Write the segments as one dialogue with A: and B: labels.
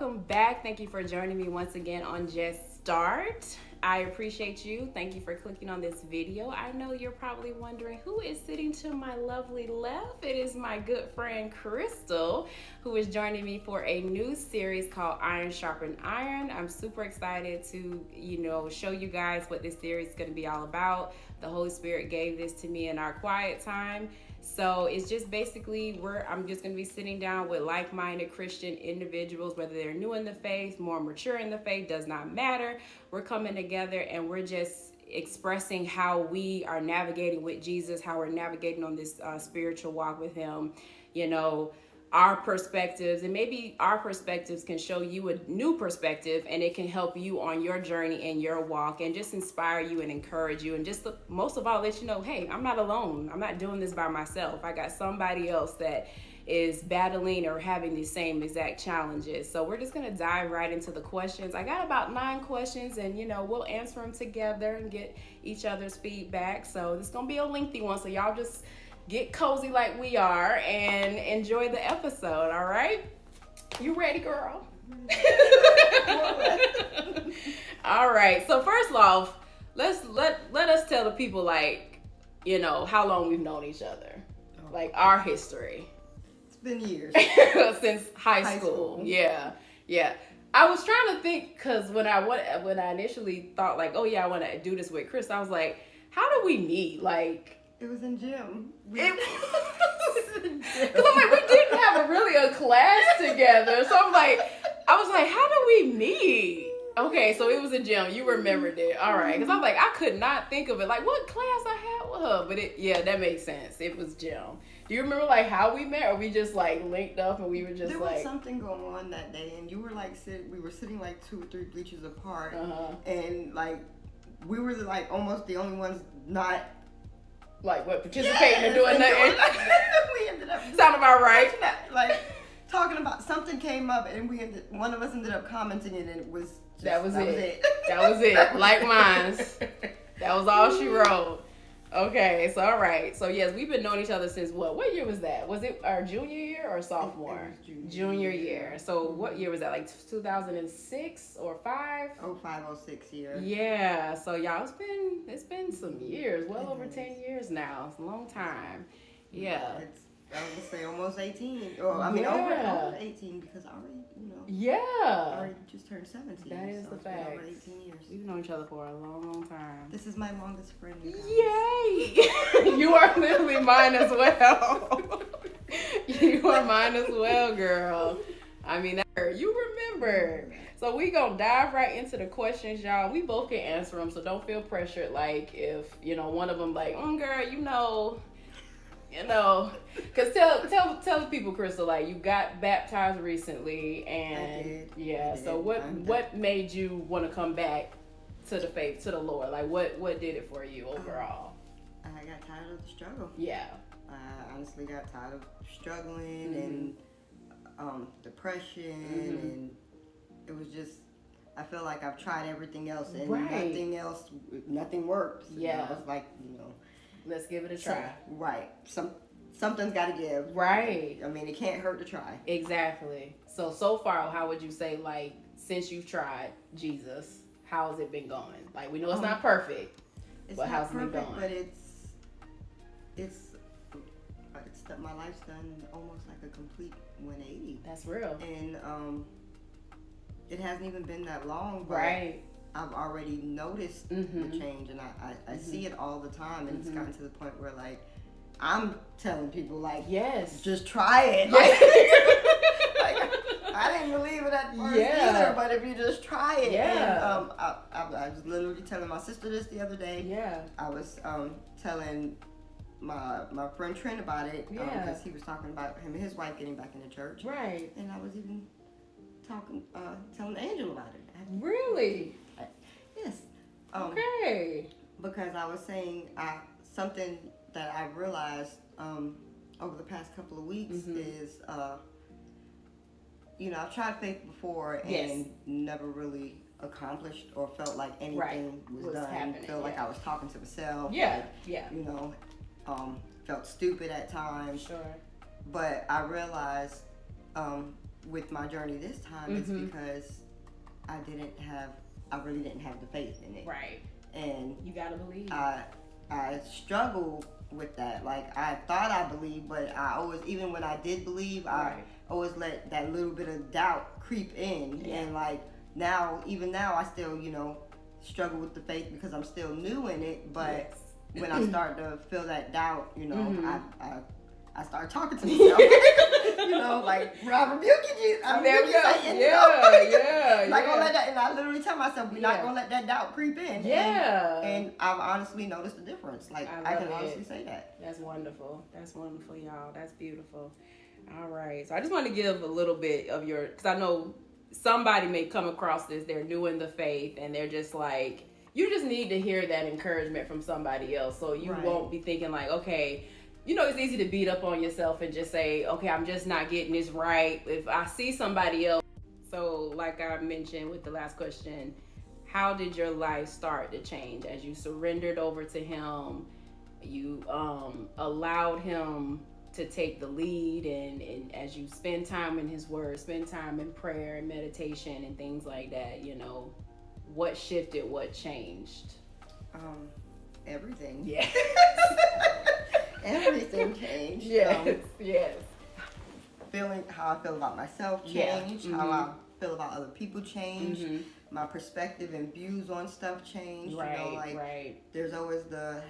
A: welcome back. Thank you for joining me once again on Just Start. I appreciate you. Thank you for clicking on this video. I know you're probably wondering who is sitting to my lovely left. It is my good friend Crystal, who is joining me for a new series called Sharpen Iron. I'm super excited to, show you guys what this series is going to be all about. The Holy Spirit gave this to me in our quiet time. So it's just basically I'm just going to be sitting down with like-minded Christian individuals, whether they're new in the faith, more mature in the faith, does not matter. We're coming together and we're just expressing how we are navigating with Jesus, how we're navigating on this spiritual walk with him, our perspectives, and maybe our perspectives can show you a new perspective, and it can help you on your journey and your walk, and just inspire you and encourage you, and just most of all let you know, hey, I'm not alone. I'm not doing this by myself. I got somebody else that is battling or having the same exact challenges. So we're just gonna dive right into the questions. I got about 9 questions, and we'll answer them together and get each other's feedback. So it's gonna be a lengthy one, so y'all just get cozy like we are and enjoy the episode, all right? You ready, girl? All right, so first off, let us tell the people, how long we've known each other. Like, our history.
B: It's been years.
A: Since high school. Yeah. I was trying to think, because when I initially thought, I want to do this with Chris, I was like, how do we meet?
B: It was in gym.
A: Because I'm like, we didn't have a class together. So I was like, how do we meet? Okay, so it was in gym. You remembered it. All right. Because I'm like, I could not think of it. What class I had with her? But that makes sense. It was gym. Do you remember how we met, or we just linked up and we were just
B: there was something going on that day, and you were we were sitting 2 or 3 bleachers apart, and we were almost the only ones not
A: participating and doing nothing.
B: We ended up
A: sound about right.
B: Talking about something came up, and one of us ended up commenting it, and it was just,
A: that was it. That was it. Like mine. That was all she wrote. Okay, so all right. So yes, we've been knowing each other since what? What year was that? Was it our junior year or sophomore? Junior year. So what year was that? 2006 or 5?
B: 05, 06 year.
A: Yeah. So y'all, it's been some years. Well over 10 years now. It's a long time. Yeah.
B: I was gonna say almost 18. Over 18, because I already, I already just turned 17.
A: That is the fact.
B: Over 18 years.
A: We've known each other for a long, long time.
B: This is my longest friend.
A: Yay! You are literally mine as well. You are mine as well, girl. You remember. So we gonna dive right into the questions, y'all. We both can answer them, so don't feel pressured. If one of them girl, because tell the people, Crystal, you got baptized recently, and I did. So what made you want to come back to the faith, to the Lord? What did it for you overall?
B: I got tired of the struggle.
A: Yeah.
B: I honestly got tired of struggling and depression, and it was just, I feel like I've tried everything else, and nothing worked. So
A: yeah.
B: I was
A: let's give it a try.
B: Something's got to give.
A: Right.
B: It can't hurt to try.
A: Exactly. So far, how would you say, since you've tried Jesus, how has it been going? We know it's not perfect, but how's it been going?
B: But it's my life's done almost a complete 180.
A: That's real.
B: And it hasn't even been that long, but
A: right.
B: I've already noticed the change, and I see it all the time, and it's gotten to the point where I'm telling people
A: yes,
B: just try it. I didn't believe it at first either, but if you just try it, and I was literally telling my sister this the other day.
A: Yeah,
B: I was telling my friend Trent about it because he was talking about him and his wife getting back into church.
A: Right,
B: and I was even telling Angel about it.
A: Really?
B: Yes.
A: Okay.
B: Because I was saying something that I realized over the past couple of weeks is, I've tried faith before and never really accomplished or felt like anything was done.
A: Happening,
B: felt like I was talking to myself.
A: Yeah.
B: Felt stupid at times.
A: Sure.
B: But I realized with my journey this time, it's because I really didn't have the faith in it.
A: Right.
B: And
A: you gotta believe.
B: I struggled with that. Like, I thought I believed, but I always, even when I did believe, I always let that little bit of doubt creep in.
A: Yeah.
B: And like even now, I still, struggle with the faith because I'm still new in it. But when I start to feel that doubt, I start talking to myself. Like, I'm rebuking you. I'm
A: there we go.
B: Yeah. Not gonna let that, and I literally tell myself, we're not gonna let that doubt creep in.
A: Yeah.
B: And I've honestly noticed the difference. Like, I can honestly say that.
A: That's wonderful. That's wonderful, y'all. That's beautiful. All right. So I just want to give a little bit of because I know somebody may come across this. They're new in the faith, and they're just like, you just need to hear that encouragement from somebody else, so you won't be thinking like, okay. It's easy to beat up on yourself and just say, okay, I'm just not getting this right. If I see somebody else. So like I mentioned with the last question, how did your life start to change as you surrendered over to him? You allowed him to take the lead, and as you spend time in his word, spend time in prayer and meditation and things like that, what shifted, what changed?
B: Everything.
A: Yeah.
B: Everything changed.
A: Yes.
B: Feeling how I feel about myself changed. How I feel about other people changed. My perspective and views on stuff changed.
A: Right.
B: There's always the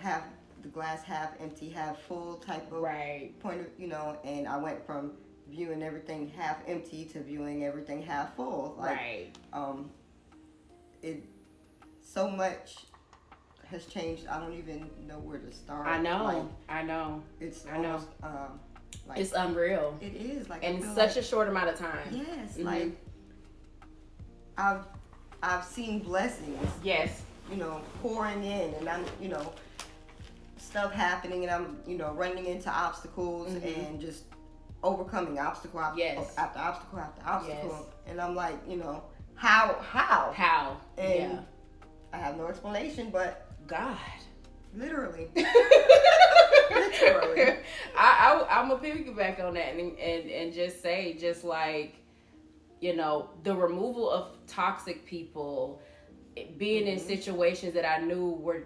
B: glass half empty, half full type of point of, and I went from viewing everything half empty to viewing everything half full. It so much has changed. I don't even know where to start.
A: I know.
B: It's
A: almost,
B: like,
A: it's unreal.
B: It is like
A: in such a short amount of time.
B: Yes, like I've seen blessings.
A: Yes.
B: Pouring in, and I'm stuff happening, and I'm running into obstacles and just overcoming obstacle after obstacle after obstacle, and I'm like, how? And I have no explanation, but God, literally. Literally.
A: I'm gonna piggyback on that and just say, just like, the removal of toxic people, being in situations that I knew were,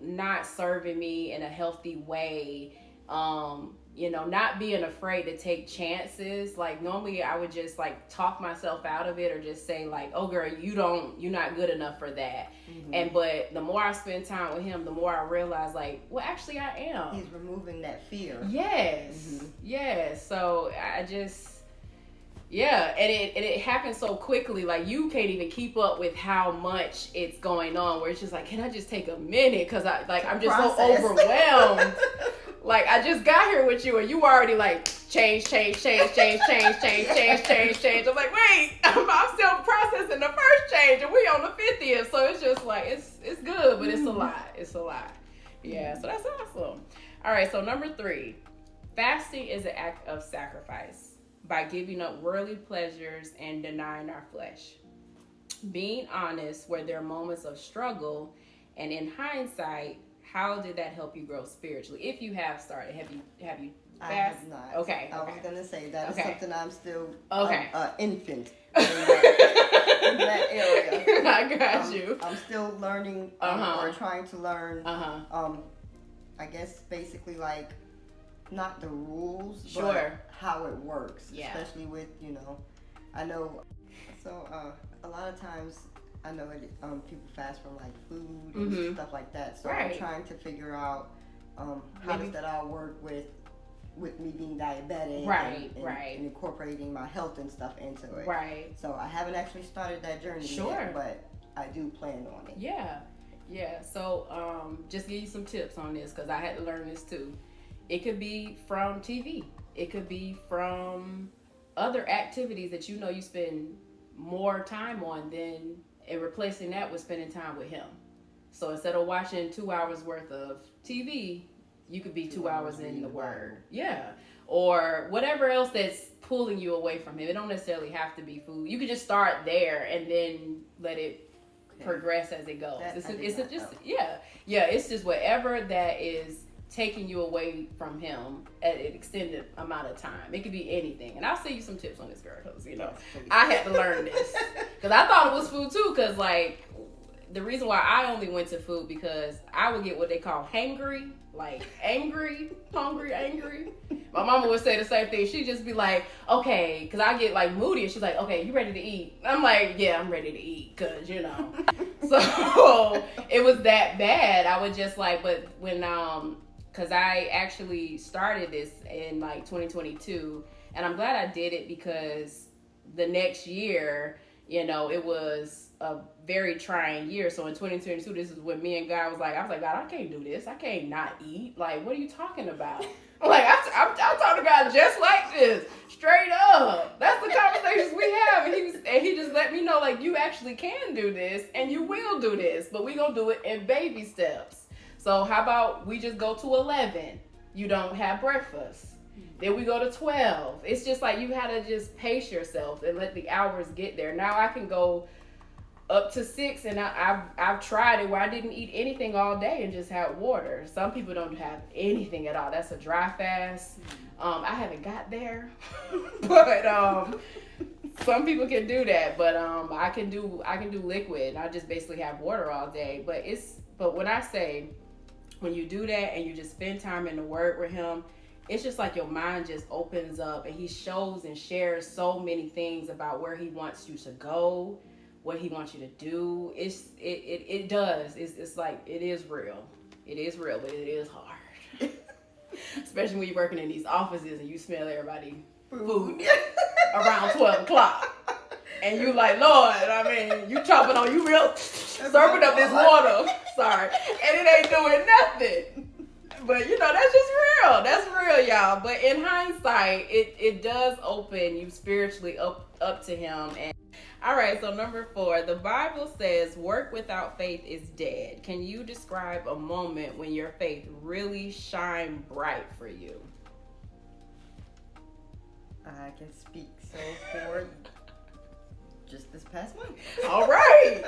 A: not serving me in a healthy way, not being afraid to take chances. Like, normally I would just like talk myself out of it, or just say like, oh girl, you're not good enough for that. But the more I spend time with him, the more I realize like, well, actually I am.
B: He's removing that fear.
A: Yes. Yes. So I just, and it happens so quickly, like you can't even keep up with how much it's going on, where it's just like, can I just take a minute? Cause I'm just so overwhelmed. Like, I just got here with you and you already like change. I'm like, wait, I'm still processing the first change and we on the 50th. So it's just like, it's good, but it's a lot. It's a lot. Yeah, so that's awesome. All right, so number 3, fasting is an act of sacrifice by giving up worldly pleasures and denying our flesh. Being honest where there are moments of struggle, and in hindsight, how did that help you grow spiritually? If you have started, have you fasted?
B: I have not.
A: Okay.
B: I was gonna say that is something I'm still infant in that area.
A: I got you.
B: I'm still learning or trying to learn. I guess basically like not the rules, but how it works.
A: Yeah.
B: Especially with I know. So a lot of times. I know people fast from like food and stuff like that. So I'm trying to figure out how does that all work with me being diabetic and incorporating my health and stuff into it. Right. So I haven't actually started that journey yet, but I do plan on it.
A: Yeah. So just give you some tips on this, because I had to learn this too. It could be from TV. It could be from other activities that you spend more time on than. And replacing that with spending time with him. So instead of watching 2 hours worth of TV, you could be 2 hours in the Word. Yeah. Or whatever else that's pulling you away from him. It don't necessarily have to be food. You could just start there and then let it progress as it goes. It's just whatever that is taking you away from him at an extended amount of time. It could be anything. And I'll send you some tips on this, girl, because, you know, I had to learn this. Because I thought it was food, too, because, like, the reason why I only went to food, because I would get what they call hangry, like angry, hungry, angry. My mama would say the same thing. She'd just be like, okay, because I get, like, moody, and she's like, okay, you ready to eat? I'm like, yeah, I'm ready to eat, because, you know. So it was that bad. I would just, like, but when, because I actually started this in, like, 2022, and I'm glad I did it, because the next year, you know, it was a very trying year. So in 2022, this is when me and God was like, I was like, God, I can't do this. I can't not eat. Like, what are you talking about? Like, I'm talking to God just like this, straight up. That's the conversations we have. And he just let me know, like, you actually can do this, and you will do this, but we gonna do it in baby steps. So how about we just go to 11? You don't have breakfast. Then we go to 12. It's just like you had to just pace yourself and let the hours get there. Now I can go up to 6, and I've tried it where I didn't eat anything all day and just had water. Some people don't have anything at all. That's a dry fast. I haven't got there, but some people can do that. But I can do liquid. I just basically have water all day. But when I say, when you do that and you just spend time in the Word with Him, it's just like your mind just opens up, and He shows and shares so many things about where He wants you to go, what He wants you to do. It does. It's like, it is real. It is real, but it is hard. Especially when you're working in these offices and you smell everybody food around 12 o'clock. And you like, Lord, I mean, you chopping on, you real slurping up this water. Sorry. And it ain't doing nothing. But, you know, that's just real. That's real, y'all. But in hindsight, it does open you spiritually up to Him. And all right, so number 4, the Bible says work without faith is dead. Can you describe a moment when your faith really shined bright for you?
B: I can speak so for just this past month.
A: All right.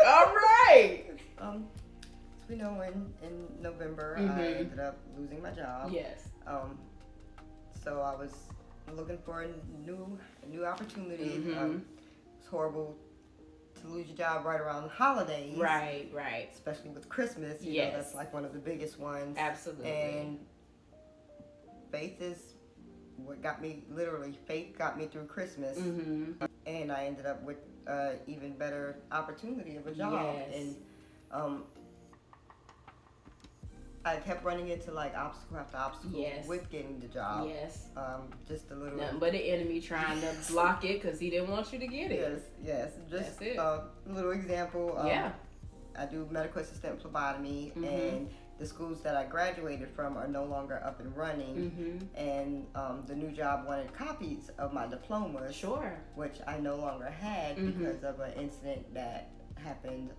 B: As we know, in November, I ended up losing my job.
A: Yes.
B: So I was looking for a new opportunity. It's horrible to lose your job right around the holidays.
A: Right.
B: Especially with Christmas. You know, that's like one of the biggest ones.
A: Absolutely.
B: And faith is what got me, faith got me through Christmas. And I ended up with even better opportunity of a job.
A: Yes.
B: And I kept running into like obstacle after obstacle with getting the job.
A: Yes.
B: Just a little.
A: Nothing but the enemy trying to block it because he didn't want you to get it.
B: Yes. Just a little example. I do medical assistant phlebotomy, and the schools that I graduated from are no longer up and running. And the new job wanted copies of my diplomas.
A: Sure.
B: Which I no longer had because of an incident that happened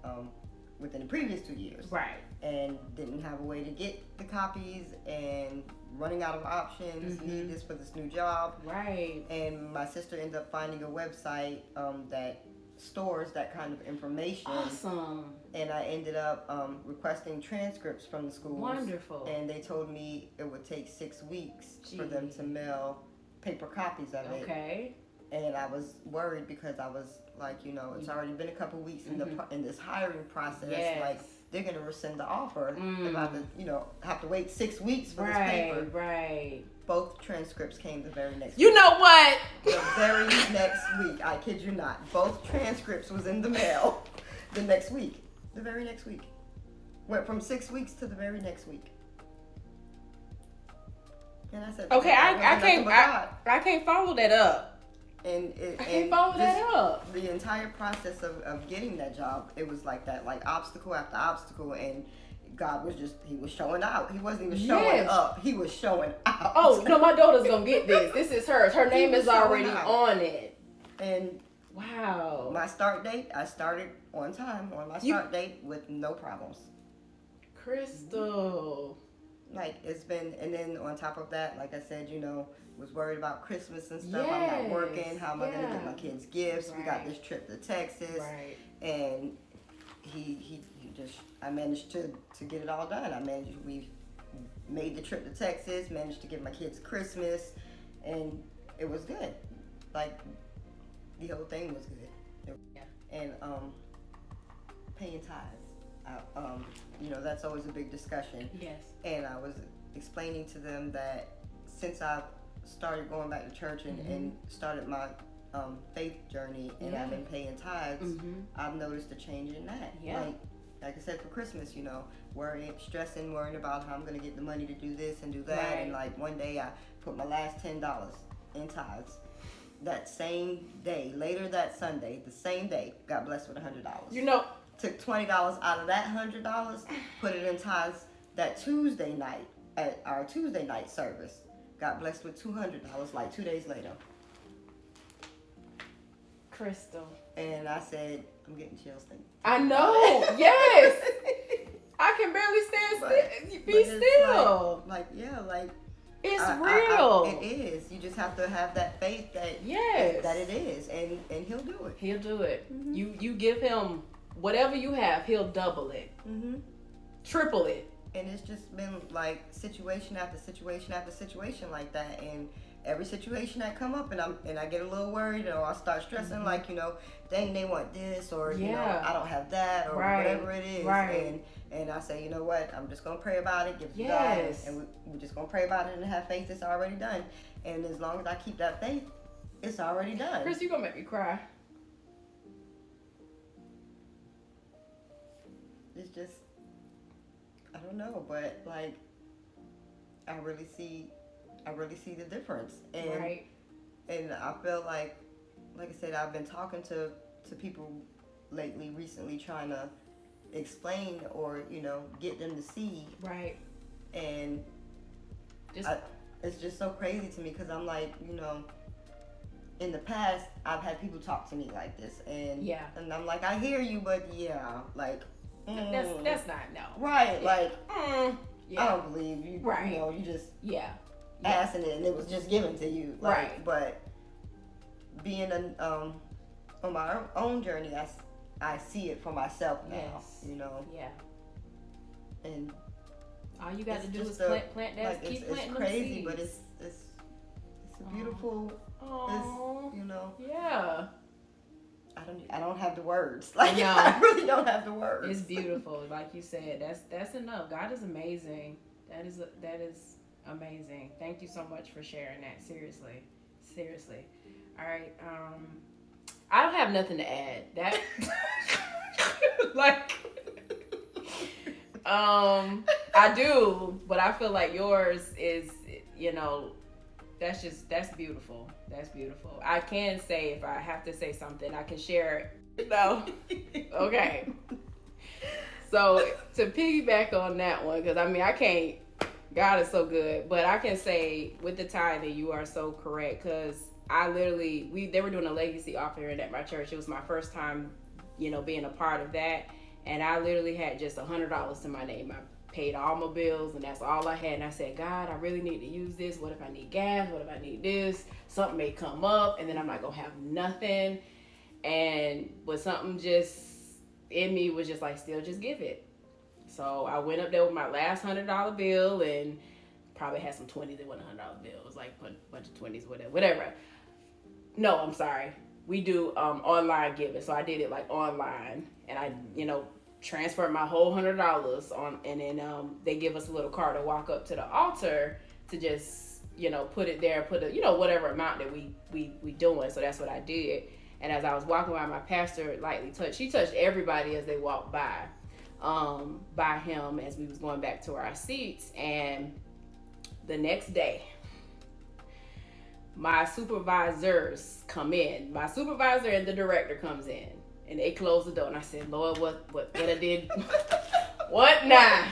B: within the previous 2 years.
A: Right.
B: And didn't have a way to get the copies, and running out of options, need this for this new job.
A: Right.
B: And my sister ended up finding a website that stores that kind of information.
A: Awesome.
B: And I ended up requesting transcripts from the schools. Wonderful. And they told me it would take 6 weeks for them to mail paper copies of it. Okay. And I was worried because I was like, you know, it's already been a couple weeks in this hiring process. Yes. Like, they're going to rescind the offer if I have to, you know, have to wait 6 weeks for this paper. Right. Both transcripts came the very next week.
A: You know what?
B: The very next week. I kid you not. Both transcripts was in the mail the next week. The very next week. Went from 6 weeks to the very next week. And I said,
A: okay, I can't follow that up.
B: And
A: I can't follow that up.
B: The entire process of getting that job, it was like that, like obstacle after obstacle, and God was he was showing out. He wasn't even showing up. He was showing out.
A: Oh, no, my daughter's going to get this. This is hers. Her name is already on it.
B: And
A: wow.
B: My start date, I started on time on my start date with no problems.
A: Crystal.
B: Like, it's been, and then on top of that, like I said, you know, was worried about Christmas and stuff. I'm not working. How am I going to get my kids gifts? Right. We got this trip to Texas. Right. And he just, I managed to get it all done. We made the trip to Texas, managed to give my kids Christmas, and it was good. Like, the whole thing was good.
A: Yeah.
B: And paying tithes, that's always a big discussion.
A: Yes.
B: And I was explaining to them that since I've started going back to church and started my faith journey, and I've been paying tithes, I've noticed a change in that.
A: Yeah.
B: Like I said, for Christmas, worrying about how I'm going to get the money to do this and do that.
A: Right.
B: And like one day I put my last $10 in tithes. That same day, later that Sunday, the same day, got blessed with $100. Took $20 out of that $100, put it in tithes that Tuesday night at our Tuesday night service. Got blessed with $200 like 2 days later.
A: Crystal.
B: And I said, I'm getting chills thinking.
A: I know. Yes. I can barely stand still. Be still. It's real.
B: It is. You just have to have that faith that it is, and he'll do it.
A: He'll do it. You give him whatever you have, he'll double it, triple it.
B: And it's just been like situation after situation after situation like that, and every situation that come up, and I get a little worried, or I start stressing, dang, they want this, or I don't have that, or whatever it is, and I say, you know what, I'm just gonna pray about it, give it to God, and we're just gonna pray about it and have faith it's already done. And as long as I keep that faith, it's already done.
A: Chris, you gonna make me cry.
B: It's just, I don't know, but like, I really see the difference, and and I feel like I said, I've been talking to people recently, trying to explain or get them to see, and it's just so crazy to me, because I'm like, in the past I've had people talk to me like this, and I'm like, I hear you, but
A: that's not
B: I don't believe you. You just asking it, and it was just given to you. But being on my own journey, I see it for myself now. And
A: all you got to do is plant that. Keep planting
B: it's crazy,
A: seeds.
B: but it's a beautiful. I don't have the words. I really don't have the words.
A: It's beautiful, like you said. That's enough. God is amazing. That is amazing. Thank you so much for sharing that. Seriously. All right. I don't have nothing to add. That I do, but I feel like yours is, that's beautiful. That's beautiful. I can say, if I have to say something, I can share it. No. Okay. So to piggyback on that one, because I can't, God is so good, but I can say with the tithing, you are so correct, because I literally, they were doing a legacy offering at my church. It was my first time, being a part of that, and I literally had just $100 to my name. I paid all my bills, and that's all I had. And I said, God, I really need to use this. What if I need gas? What if I need this? Something may come up, and then I'm not gonna have nothing. But something just in me was just like, still just give it. So I went up there with my last $100 bill, and probably had some 20s. It wasn't a $100 bill. It was like a bunch of 20s, whatever. No, I'm sorry. We do online giving, so I did it like online, and I, transferred my whole $100 on, and then they give us a little card to walk up to the altar to just, put it there, whatever amount that we doing. So that's what I did. And as I was walking by, my pastor lightly she touched everybody as they walked by him as we was going back to our seats. And the next day, my supervisors come in. My supervisor and the director comes in, and they close the door. And I said, Lord, what I did? What now?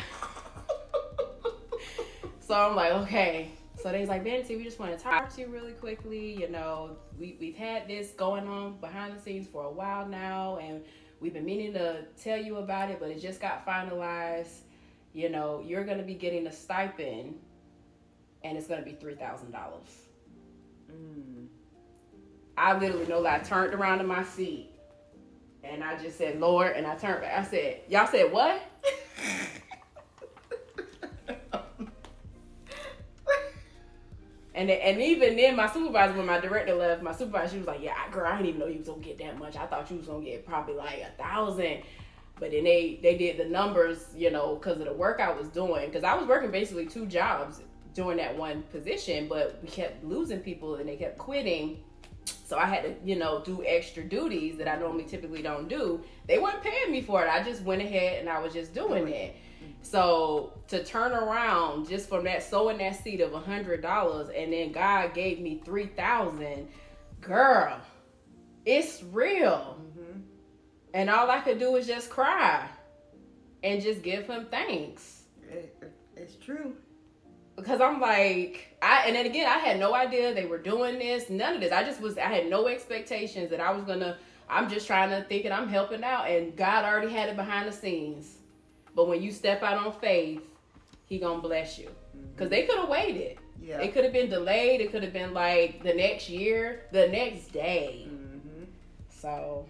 A: So I'm like, okay. So they was like, Vanity, we just want to talk to you really quickly. We've had this going on behind the scenes for a while now, and we've been meaning to tell you about it, but it just got finalized. You're going to be getting a stipend, and it's going to be $3,000. I literally, no lie, turned around in my seat, and I just said, Lord, and I turned back. I said, y'all said what? And even then, my supervisor, when my director left, my supervisor, she was like, yeah, girl, I didn't even know you was going to get that much. I thought you was going to get probably like 1,000. But then they did the numbers, you know, because of the work I was doing. Because I was working basically 2 jobs during that one position, but we kept losing people and they kept quitting. So I had to, you know, do extra duties that I normally typically don't do. They weren't paying me for it. I just went ahead and I was just doing it. So to turn around just from that sowing that seed of $100 and then God gave me 3,000, girl, it's real. Mm-hmm. And all I could do was just cry and just give him thanks.
B: It's true.
A: Because I'm like, and then again, I had no idea they were doing this, none of this. I had no expectations that I'm just trying to think that I'm helping out, and God already had it behind the scenes. But when you step out on faith, he gonna bless you. Because they could have waited. Yeah. It could have been delayed. It could have been like the next year, the next day. Mm-hmm. So,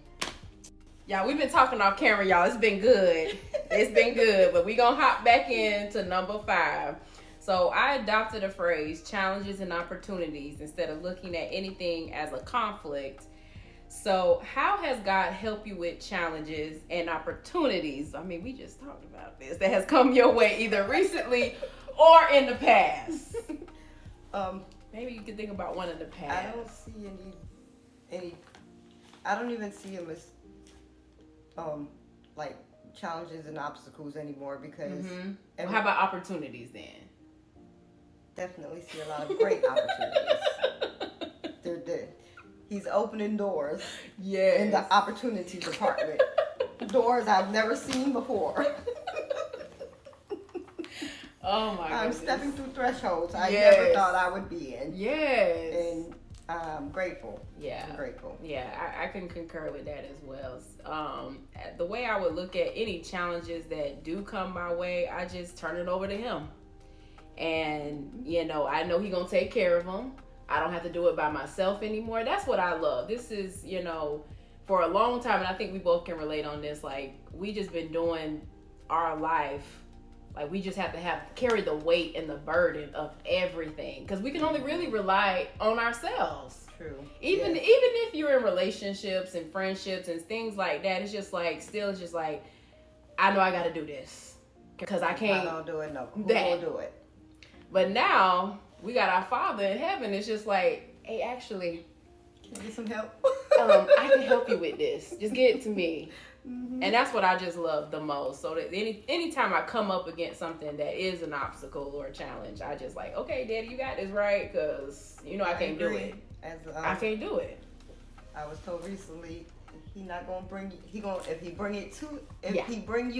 A: y'all, we've been talking off camera, y'all. It's been good. It's been good. But we gonna hop back into number 5. So I adopted a phrase, challenges and opportunities, instead of looking at anything as a conflict. So how has God helped you with challenges and opportunities? I mean, we just talked about this. That has come your way either recently or in the past. Maybe you could think about one in the past.
B: I don't see any. I don't even see them as like challenges and obstacles anymore because.
A: Mm-hmm. Well, how about opportunities then?
B: Definitely see a lot of great opportunities. He's opening doors in the opportunity department. Doors I've never seen before.
A: Oh my God.
B: I'm stepping through thresholds I never thought I would be in.
A: Yes.
B: And I'm grateful.
A: Yeah.
B: I'm grateful.
A: Yeah, I can concur with that as well. The way I would look at any challenges that do come my way, I just turn it over to him. And, you know, I know he's going to take care of them. I don't have to do it by myself anymore. That's what I love. This is, you know, for a long time, and I think we both can relate on this, like, we just been doing our life. Like, we just have to carry the weight and the burden of everything. Because we can only really rely on ourselves.
B: True.
A: Even if you're in relationships and friendships and things like that, it's just like, still, it's just like, I know I got to do this. Because I can't.
B: I don't do it, no. Who will do it?
A: But now we got our Father in heaven. It's just like, hey, actually,
B: can you get some help?
A: I can help you with this. Just get it to me. Mm-hmm. And that's what I just love the most. So that anytime I come up against something that is an obstacle or a challenge, I just like, okay, Daddy, you got this right, because you know I can't do it. I can't do it.
B: I was told recently, he not gonna bring you. If he bring you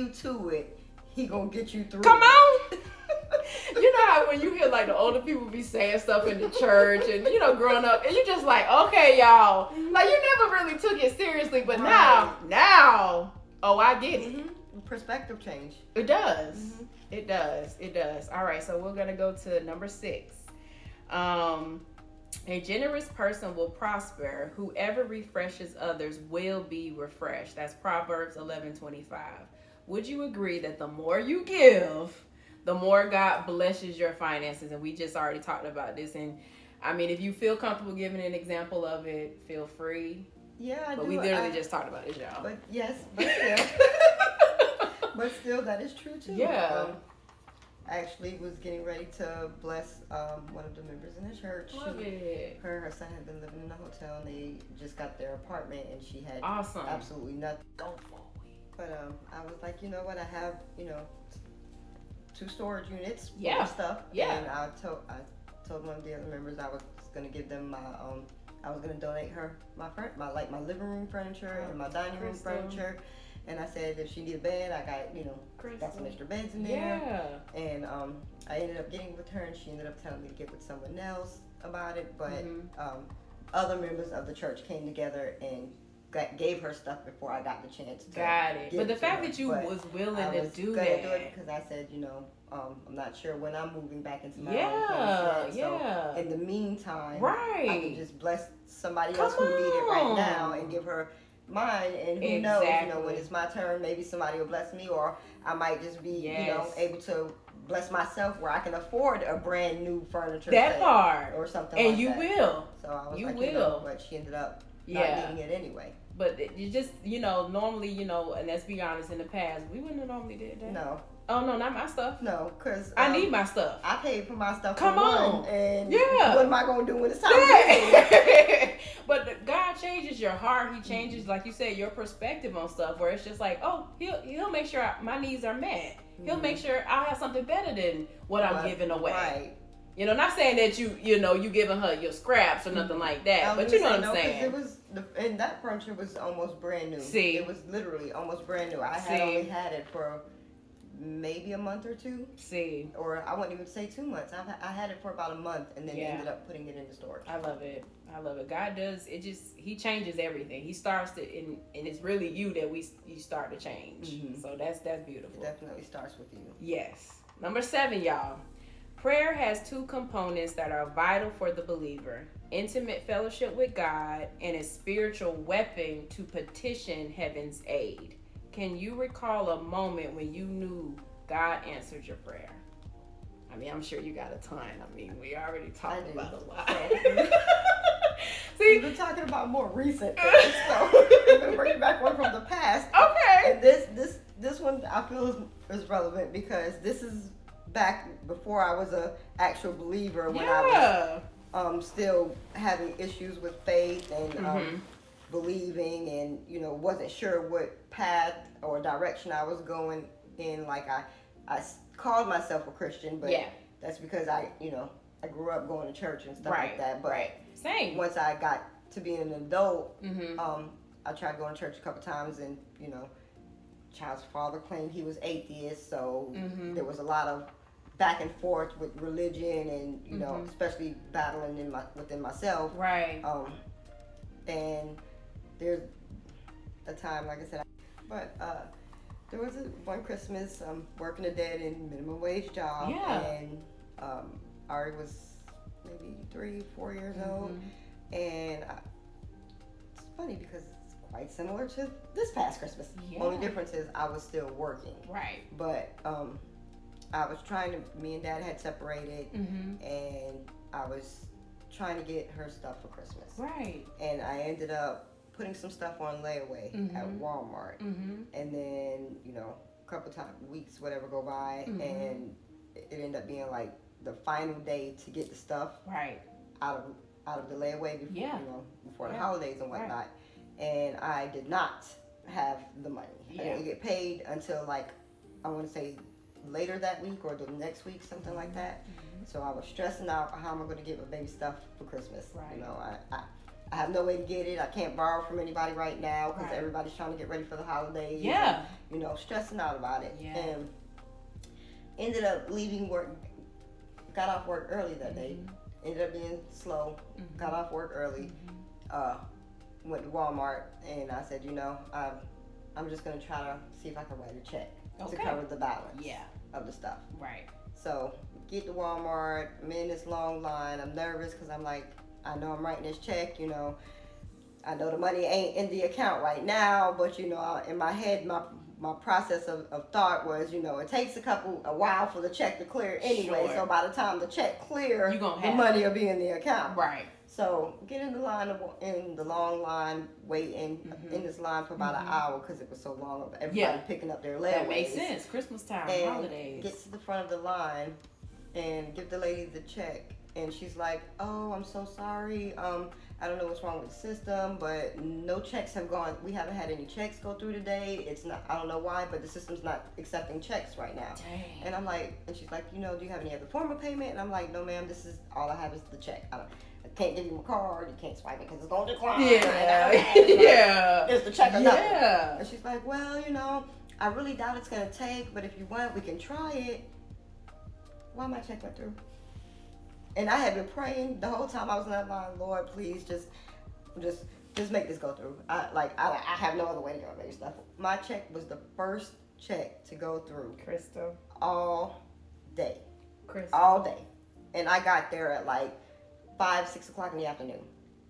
B: to it, he gonna get you through.
A: Come on. You know how when you hear like the older people be saying stuff in the church and, you know, growing up, and you just like, okay, y'all, like you never really took it seriously, but now, oh, I get it.
B: Mm-hmm. Perspective change.
A: It does. Mm-hmm. It does. All right, so we're going to go to number 6. A generous person will prosper. Whoever refreshes others will be refreshed. That's Proverbs 11:25. Would you agree that the more you give, the more God blesses your finances? And we just already talked about this. And I mean, if you feel comfortable giving an example of it, feel free.
B: Yeah, I do.
A: But we literally just talked about this, y'all.
B: But yes, but still, that is true too.
A: Yeah.
B: I actually was getting ready to bless one of the members in the church.
A: Love it.
B: Her son had been living in a hotel, and they just got their apartment, and she had absolutely nothing.
A: Go for it.
B: But I was like, you know what? I have 2 storage units
A: and
B: stuff.
A: Yeah.
B: And I told one of the other members I was gonna give them my I was gonna donate her my living room furniture and my dining room furniture. And I said if she needed a bed, I got some extra beds in there.
A: Yeah.
B: And I ended up getting with her, and she ended up telling me to get with someone else about it. But other members of the church came together and gave her stuff before I got the chance to
A: got it. But the fact that you was willing to do that. I was gonna do it
B: because I said, I'm not sure when I'm moving back into my own place yet. So in the meantime, I can just bless somebody else who need it right now and give her mine. And who knows, when it's my turn, maybe somebody will bless me, or I might just be, able to bless myself where I can afford a brand new furniture
A: that
B: set
A: part
B: or something
A: and
B: like
A: you
B: that.
A: will.
B: So I was
A: you
B: like,
A: will.
B: you know, but she ended up not needing it anyway.
A: But you just, you know, normally, you know, and let's be honest, in the past, we wouldn't have normally did that.
B: No.
A: Oh, no, not my stuff.
B: No, because
A: I need my stuff.
B: I paid for my stuff.
A: Come
B: for
A: on.
B: One, and
A: yeah.
B: What am I going to do when it's time to get
A: But God changes your heart. He changes, like you said, your perspective on stuff where it's just like, oh, he'll make sure my needs are met. He'll make sure I'll have something better than what I'm giving away.
B: Right.
A: You know, not saying that you know, you giving her your scraps or nothing like that, but you know what I'm saying.
B: It was, and that furniture was almost brand new.
A: See.
B: It was literally almost brand new. I had only had it for maybe a month or two.
A: See.
B: Or I wouldn't even say 2 months. I had it for about a month, and then they ended up putting it in the storage.
A: I love it. I love it. God does it. He changes everything. He starts to, and it's really you that you start to change. Mm-hmm. So that's beautiful.
B: It definitely starts with you.
A: Yes. Number 7, y'all. Prayer has 2 components that are vital for the believer: intimate fellowship with God and a spiritual weapon to petition heaven's aid. Can you recall a moment when you knew God answered your prayer? I mean, I'm sure you got a ton. I mean, we already talked about a lot.
B: See, we've been talking about more recent things, so we've been bringing back one from the past.
A: Okay.
B: And this one I feel is relevant because this is back before I was a actual believer, when I was still having issues with faith and believing, and you know, wasn't sure what path or direction I was going in. Like I called myself a Christian, but that's because I grew up going to church and stuff like that. But
A: same.
B: Once I got to being an adult, I tried going to church a couple times, and you know, child's father claimed he was atheist, so there was a lot of back and forth with religion, and you know, especially battling within myself.
A: Right.
B: And there's a time, like I said, but there was one Christmas, working a dead end minimum wage job, and Ari was maybe 3-4 years old, and it's funny because it's quite similar to this past Christmas. Only difference is I was still working.
A: Right.
B: But I was me and Dad had separated, and I was trying to get her stuff for Christmas.
A: Right.
B: And I ended up putting some stuff on layaway at Walmart. And then, you know, a couple weeks, whatever, go by, and it ended up being like the final day to get the stuff out of the layaway before, you know, before the holidays and whatnot. And I did not have the money. I didn't get paid until, like, I want to say later that week or the next week, something like that. So I was stressing out, how am I going to get my baby stuff for Christmas? You know, I have no way to get it. I can't borrow from anybody right now because everybody's trying to get ready for the holidays. And, you know, stressing out about it. And ended up leaving work, got off work early that day. Ended up being slow, got off work early, went to Walmart, and I said, you know, I'm just going to try to see if I can write a check to cover the balance of the stuff.
A: Right.
B: So get to Walmart, I'm in this long line, I'm nervous because I'm like, I know I'm writing this check, you know, I know the money ain't in the account right now, but you know, in my head, my process of thought was, you know, it takes a while for the check to clear anyway, so by the time the check clear, the money will be in the account.
A: Right.
B: So get in the line, in the long line, waiting in this line for about an hour because it was so long. Everybody picking up their layaways.
A: That makes sense. Christmas time,
B: and
A: holidays.
B: Get to the front of the line and give the lady the check, and she's like, "Oh, I'm so sorry. I don't know what's wrong with the system, but no checks have gone. We haven't had any checks go through today. It's not. I don't know why, but the system's not accepting checks right now."
A: Dang.
B: And I'm like, and she's like, "You know, do you have any other form of payment?" And I'm like, "No, ma'am. This is all I have is the check. I can't give you my card. You can't swipe it because it's going to decline. It's the check or nothing." And she's like, "Well, you know, I really doubt it's gonna take, but if you want, we can try it." Why my check went through? And I had been praying the whole time I was in that line, "Lord, please just make this go through." I have no other way to get my baby stuff. My check was the first check to go through.
A: Crystal.
B: All day.
A: Crystal.
B: All day. And I got there at like 5-6 o'clock in the afternoon,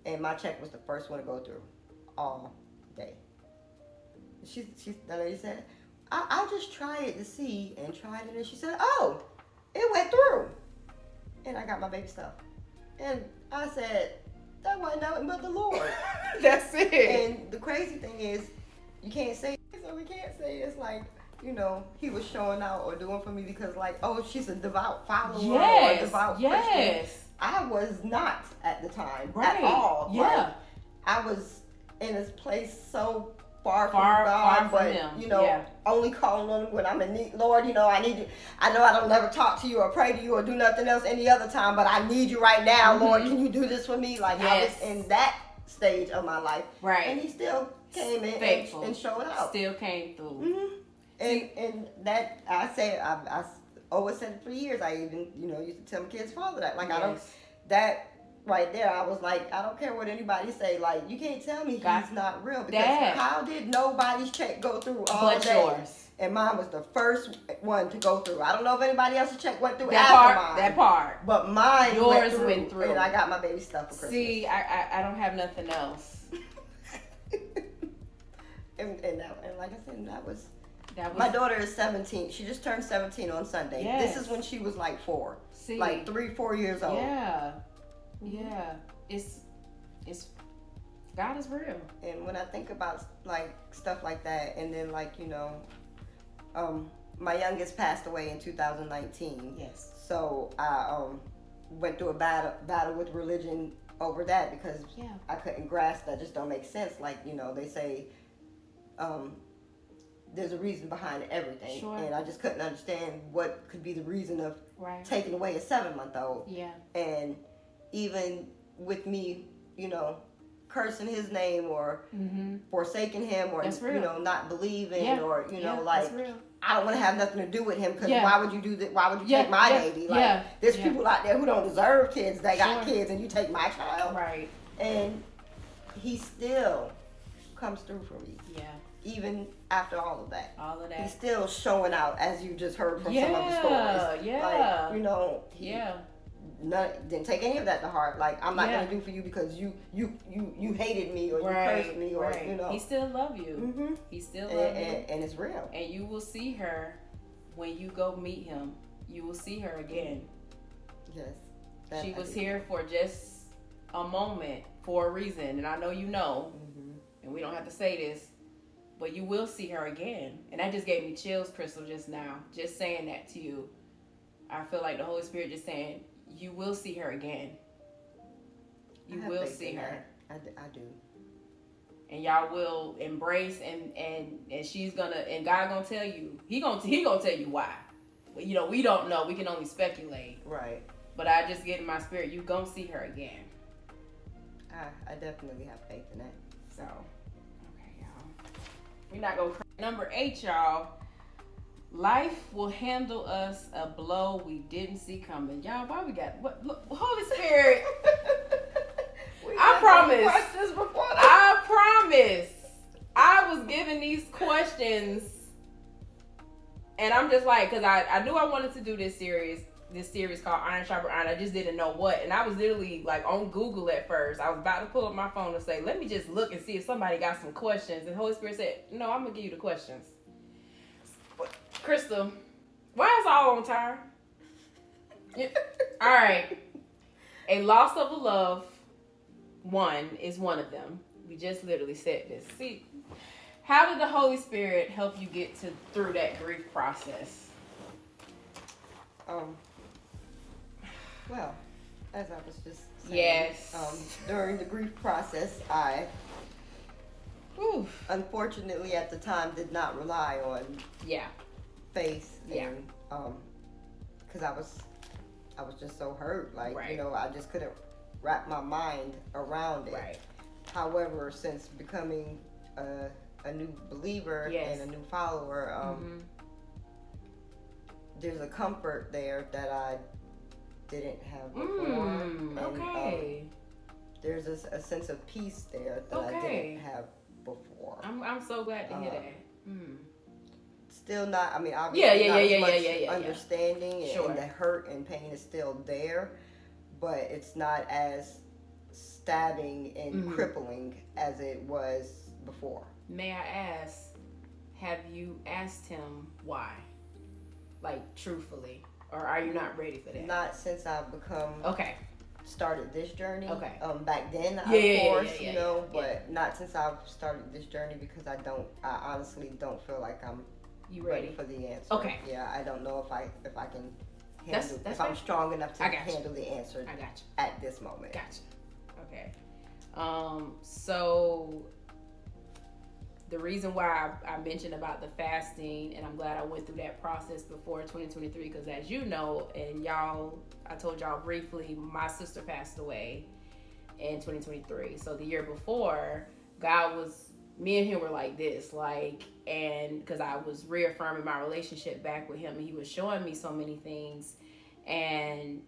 B: and my check was the first one to go through all day. The lady said, I'll just try it to see, and tried it, and she said, "Oh, it went through. And I got my baby stuff. And I said, that wasn't nothing but the Lord.
A: That's it.
B: And the crazy thing is, you can't say it, so we can't say it's like, you know, he was showing out or doing for me because like, oh, she's a devout follower or a devout Christian. I was not at the time at all.
A: Yeah.
B: Like, I was in a place so far from God, but him. You know, only calling on him when I'm in need. Lord, you know, I need you. I know I don't ever talk to you or pray to you or do nothing else any other time, but I need you right now, Lord. Can you do this for me? Like I was in that stage of my life, and he still came in and showed out.
A: Still came through.
B: And that I say I always said it for years. I even used to tell my kids' father that I don't that. Right there, I was like, I don't care what anybody say. Like, you can't tell me he's not real. Because how did nobody's check go through all but day? Yours. And mine was the first one to go through. I don't know if anybody else's check went through after mine.
A: That part.
B: But mine
A: yours went through.
B: And I got my baby stuff for Christmas.
A: See, I don't have nothing else.
B: and like I said, that was my daughter is 17. She just turned 17 on Sunday. Yes. This is when she was like 4. See. Like 3-4 years old.
A: Yeah. Yeah, it's God is real.
B: And when I think about like stuff like that, and then like my youngest passed away in 2019.
A: Yes.
B: So I went through a battle with religion over that because I couldn't grasp that. Just don't make sense. Like they say, there's a reason behind everything, and I just couldn't understand what could be the reason of taking away a 7-month-old.
A: Yeah.
B: And even with me, cursing his name or forsaking him or not believing or like I don't want to have nothing to do with him because why would you do that? Why would you take my baby? Like there's people out there who don't deserve kids. They got kids, and you take my child.
A: Right.
B: And he still comes through for me. Yeah. Even after all of that. He's still showing out, as you just heard from some of the stories.
A: Yeah.
B: Like, didn't take any of that to heart. Like I'm not gonna do for you because you hated me or you cursed me or
A: He still love you. He still love you,
B: and it's real.
A: And you will see her when you go meet him. You will see her again.
B: Yes,
A: she was here for just a moment for a reason, and I know and we don't have to say this, but you will see her again. And that just gave me chills, Crystal, just now, just saying that to you. I feel like the Holy Spirit just saying, you will see her again. You will see her.
B: I do.
A: And y'all will embrace and she's gonna, and God gonna tell you, he gonna tell you why. But we don't know. We can only speculate.
B: Right.
A: But I just get in my spirit, you gonna see her again.
B: I definitely have faith in that.
A: So, okay, y'all. We're not gonna cry. Number 8, y'all. Life will handle us a blow we didn't see coming. Y'all, why we got what? Look, Holy Spirit. I promise. I was given these questions, and I'm just like, because I knew I wanted to do this series called Iron, Sharpen Iron. I just didn't know what, and I was literally like on Google at first. I was about to pull up my phone and say, let me just look and see if somebody got some questions. And the Holy Spirit said, no, I'm gonna give you the questions. Crystal, why is all on time? All right. A loss of a loved one is one of them. We just literally said this. See, how did the Holy Spirit help you get through that grief process?
B: Well, as I was just saying, during the grief process, I unfortunately at the time did not rely on faith and because I was just so hurt, like I just couldn't wrap my mind around it. Right. However, since becoming a new believer and a new follower, there's a comfort there that I didn't have before. And, there's a sense of peace there that I didn't have before.
A: I'm so glad to hear that.
B: Still not, I mean, obviously not as much understanding and the hurt and pain is still there, but it's not as stabbing and crippling as it was before.
A: May I ask, have you asked him why? Like, truthfully. Or are you not ready for that?
B: Not since I've become started this journey.
A: Okay.
B: Back then, of course, you know, but not since I've started this journey, because I honestly don't feel like I'm ready for the answer.
A: Okay.
B: Yeah, I don't know if I can handle
A: that's
B: if I'm strong enough to handle the answer.
A: I got you.
B: At this moment.
A: Gotcha. Okay. So the reason why I mentioned about the fasting, and I'm glad I went through that process before 2023, because as you know, and y'all, I told y'all briefly, my sister passed away in 2023. So the year before, me and him were like this, and because I was reaffirming my relationship back with him, and he was showing me so many things, and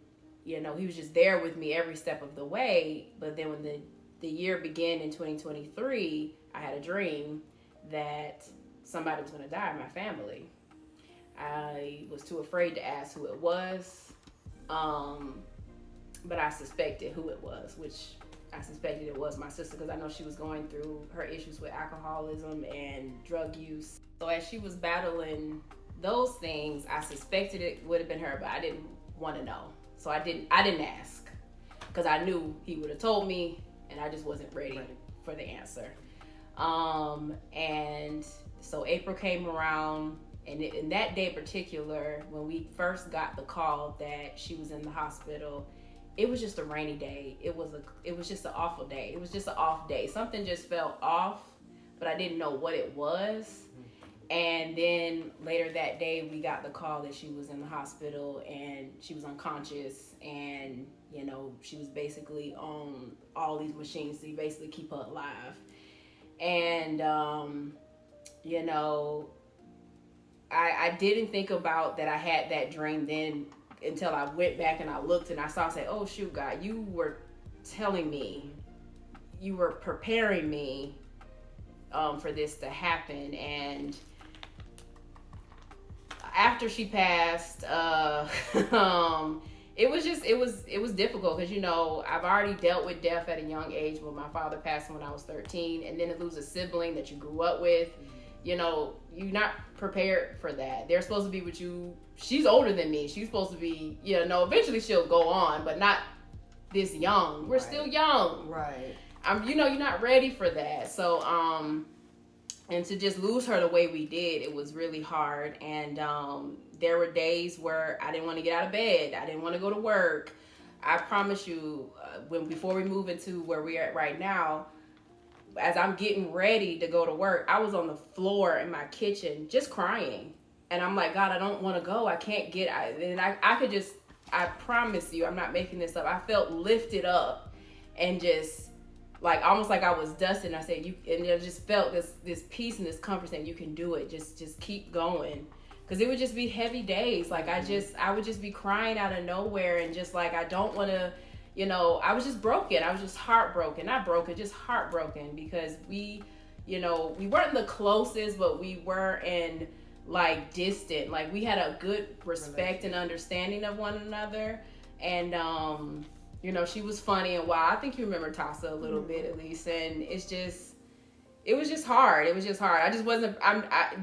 A: you know, he was just there with me every step of the way. But then when the year began in 2023, I had a dream that somebody was going to die in my family. I was too afraid to ask who it was, but I suspected who it was, which I suspected it was my sister, because I know she was going through her issues with alcoholism and drug use. So as she was battling those things, I suspected it would have been her, but I didn't want to know. So I didn't ask, because I knew he would have told me, and I just wasn't ready for the answer. And so April came around, and in that day in particular, when we first got the call that she was in the hospital, it was just a rainy day. It was just an awful day. It was just an off day. Something just felt off, but I didn't know what it was. And then later that day, we got the call that she was in the hospital and she was unconscious, and you know, she was basically on all these machines to basically keep her alive. And you know, I didn't think about that I had that dream then until I went back and I looked and I saw, say, oh shoot, God, you were telling me, you were preparing me for this to happen. And after she passed, it was difficult, because you know, I've already dealt with death at a young age, but my father passed when I was 13, and then to lose a sibling that you grew up with, you know, you're not prepared for that. They're supposed to be with you. She's older than me. She's supposed to be, you know, eventually she'll go on, but not this young. We're still young.
B: Right.
A: You know, you're not ready for that. So, and to just lose her the way we did, it was really hard. And there were days where I didn't want to get out of bed. I didn't want to go to work. I promise you, before we move into where we're at right now, as I'm getting ready to go to work, I was on the floor in my kitchen just crying. And I'm like, God, I don't want to go. I can't get out. And I promise you, I'm not making this up. I felt lifted up and just like almost like I was dusted. And I said, and I just felt this peace and this comfort saying, you can do it. Just keep going. Because it would just be heavy days. Like I would just be crying out of nowhere, and just like, I don't want to, you know, I was just broken. I was just heartbroken. Not broken, just heartbroken, because we, you know, we weren't the closest, but we were in like distant. Like we had a good respect and understanding of one another. And, you know, she was funny and wild. I think you remember Tasa a little bit at least. And it was just hard. It was just hard. I just wasn't,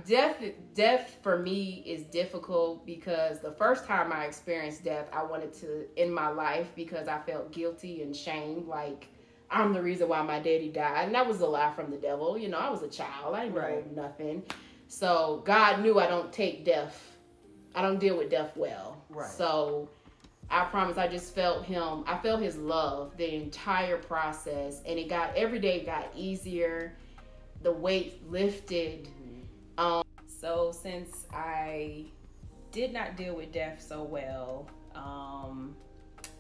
A: death for me is difficult, because the first time I experienced death, I wanted to end my life because I felt guilty and shamed. Like, I'm the reason why my daddy died. And that was a lie from the devil. You know, I was a child. I didn't know nothing. So God knew I don't deal with death well. Right. So I promise, I just felt him. I felt his love the entire process. And every day it got easier. The weight lifted. So since I did not deal with death so well,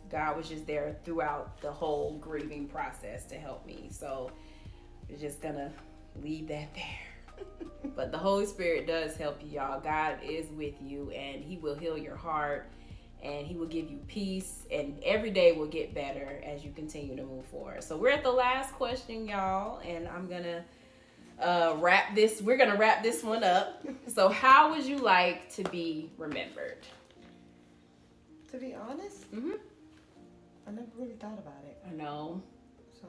A: God was just there throughout the whole grieving process to help me. So we're just gonna leave that there. But the Holy Spirit does help you, y'all. God is with you, and he will heal your heart, and he will give you peace, and every day will get better as you continue to move forward. So we're at the last question, y'all, and I'm gonna we're gonna wrap this one up. So how would you like to be remembered?
B: To be honest, I never really thought about it.
A: I know.
B: So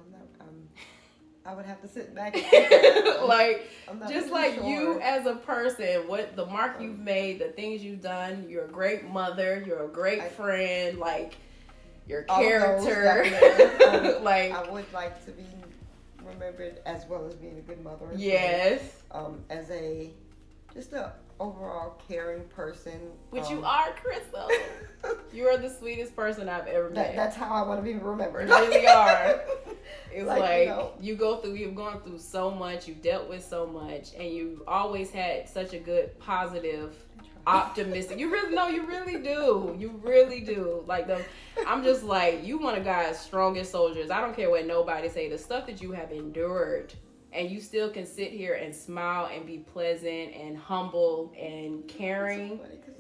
B: I would have to sit back and think about
A: like, just
B: really
A: like
B: sure.
A: you as a person, what the mark you've made, the things you've done, you're a great mother, you're a great friend, like, your character. Like,
B: I would like to be remembered as well as being a good mother.
A: Yes.
B: As just a overall caring person.
A: Which you are, Crystal. You are the sweetest person I've ever met.
B: That's how I want to be remembered.
A: You really are. It's like you've gone through so much, you've dealt with so much, and you've always had such a good, positive, optimistic. You really do. You really do. Like I'm just like, you one of God's strongest soldiers. I don't care what nobody say. The stuff that you have endured, and you still can sit here and smile and be pleasant and humble and caring.
B: It's so funny 'cause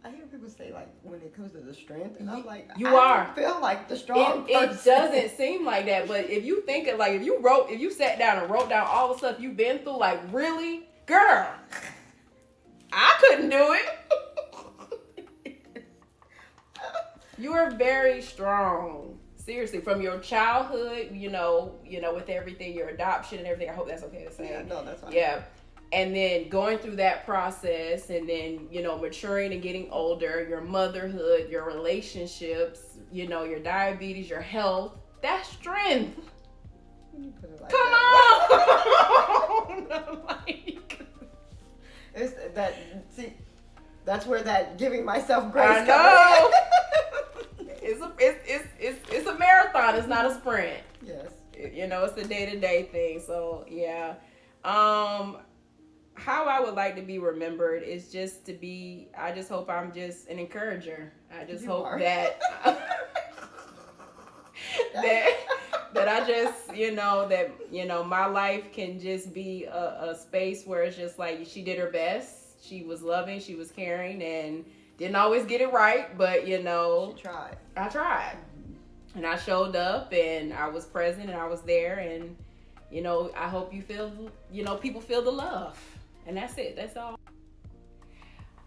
B: I hear people say, like, when it comes to the strength, and I'm like,
A: I
B: feel like the strong person.
A: It doesn't seem like that, but if you think of, like, if you sat down and wrote down all the stuff you've been through, like, really, girl, I couldn't do it. You are very strong. Seriously, from your childhood, with everything, your adoption and everything. I hope that's okay to say.
B: Yeah, no, that's fine.
A: Yeah. And then going through that process, and then, maturing and getting older, your motherhood, your relationships, your diabetes, your health, that's strength.
B: When you put it like
A: Come
B: that.
A: on! Like,
B: it's that, see, that's where that giving myself grace
A: I know. It's a marathon. It's not a sprint.
B: Yes.
A: It's a day-to-day thing. So, yeah. How I would like to be remembered is just to be, I just hope I'm just an encourager. I just hope that that I just, my life can just be a space where it's just like she did her best. She was loving, she was caring, and didn't always get it right, but
B: She tried.
A: I tried. And I showed up, and I was present, and I was there, and I hope you feel, people feel the love. And that's it. That's all.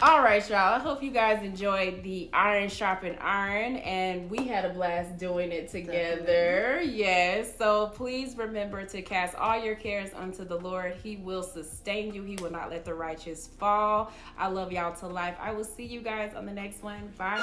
A: All right, y'all. I hope you guys enjoyed the Iron Sharpen Iron, and we had a blast doing it together. Definitely. Yes. So please remember to cast all your cares unto the Lord. He will sustain you. He will not let the righteous fall. I love y'all to life. I will see you guys on the next one. Bye.